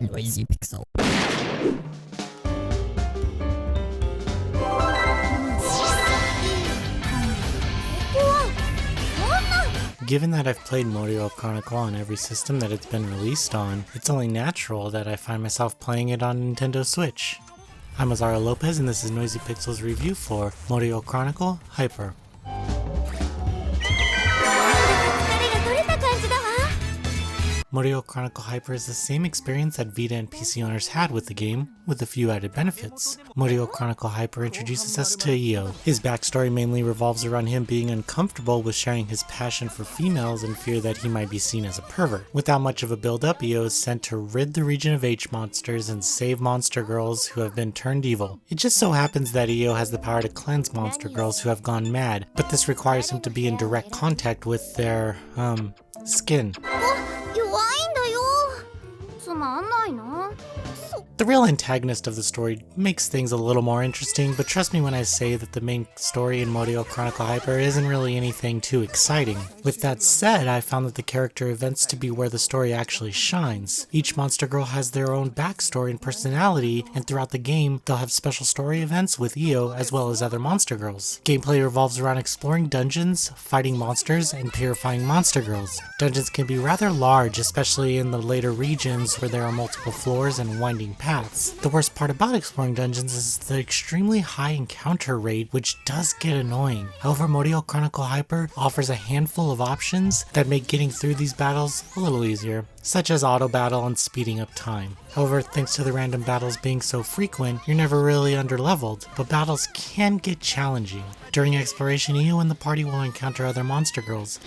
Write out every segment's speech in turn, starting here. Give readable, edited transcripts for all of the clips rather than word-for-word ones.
Noisy Pixel. Given that I've played Moero Chronicle on every system that it's been released on, it's only natural that I find myself playing it on Nintendo Switch. I'm Azara Lopez and this is Noisy Pixel's review for Moero Chronicle Hyper. Moero Chronicle Hyper is the same experience that Vita and PC owners had with the game, with a few added benefits. Moero Chronicle Hyper introduces us to Io. His backstory mainly revolves around him being uncomfortable with sharing his passion for females and fear that he might be seen as a pervert. Without much of a build-up, Io is sent to rid the region of H-monsters and save monster girls who have been turned evil. It just so happens that Io has the power to cleanse monster girls who have gone mad, but this requires him to be in direct contact with their, skin. The real antagonist of the story makes things a little more interesting, but trust me when I say that the main story in Moero Chronicle Hyper isn't really anything too exciting. With that said, I found that the character events to be where the story actually shines. Each monster girl has their own backstory and personality, and throughout the game, they'll have special story events with Io as well as other monster girls. Gameplay revolves around exploring dungeons, fighting monsters, and purifying monster girls. Dungeons can be rather large, especially in the later regions where there are multiple floors and winding paths. The worst part about exploring dungeons is the extremely high encounter rate, which does get annoying. However, Moero Chronicle Hyper offers a handful of options that make getting through these battles a little easier, such as auto battle and speeding up time. However, thanks to the random battles being so frequent, you're never really underleveled, but battles can get challenging. During exploration, Io and the party will encounter other monster girls.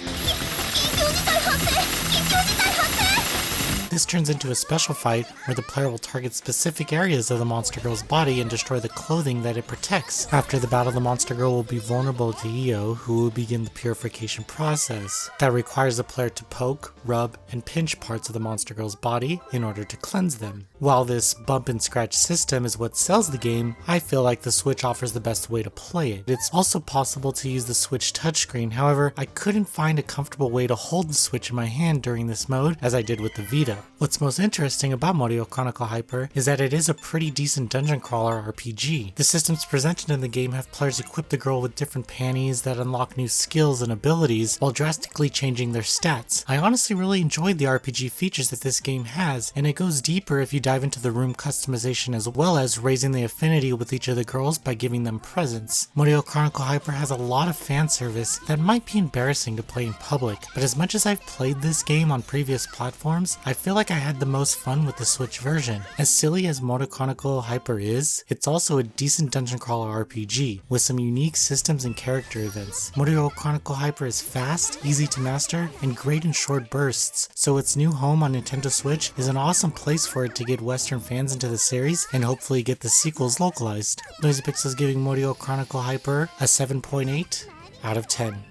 This turns into a special fight where the player will target specific areas of the monster girl's body and destroy the clothing that it protects. After the battle, the monster girl will be vulnerable to Io, who will begin the purification process. That requires the player to poke, rub, and pinch parts of the monster girl's body in order to cleanse them. While this bump and scratch system is what sells the game, I feel like the Switch offers the best way to play it. It's also possible to use the Switch touchscreen, however, I couldn't find a comfortable way to hold the Switch in my hand during this mode as I did with the Vita. What's most interesting about Moero Chronicle Hyper is that it is a pretty decent dungeon crawler RPG. The systems presented in the game have players equip the girl with different panties that unlock new skills and abilities while drastically changing their stats. I honestly really enjoyed the RPG features that this game has, and it goes deeper if you dive into the room customization as well as raising the affinity with each of the girls by giving them presents. Moero Chronicle Hyper has a lot of fan service that might be embarrassing to play in public, but as much as I've played this game on previous platforms, I feel like I had the most fun with the Switch version. As silly as Moero Chronicle Hyper is, it's also a decent dungeon crawler RPG, with some unique systems and character events. Moero Chronicle Hyper is fast, easy to master, and great in short bursts, so its new home on Nintendo Switch is an awesome place for it to get Western fans into the series and hopefully get the sequels localized. Noisy Pixel is giving Moero Chronicle Hyper a 7.8 out of 10.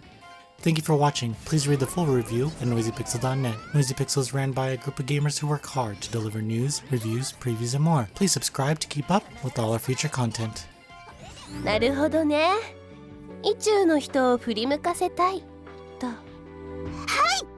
Thank you for watching. Please read the full review at noisypixel.net. Noisy Pixel is ran by a group of gamers who work hard to deliver news, reviews, previews, and more. Please subscribe to keep up with all our future content. なるほどね。意中の人を振り向かせたいと。はい。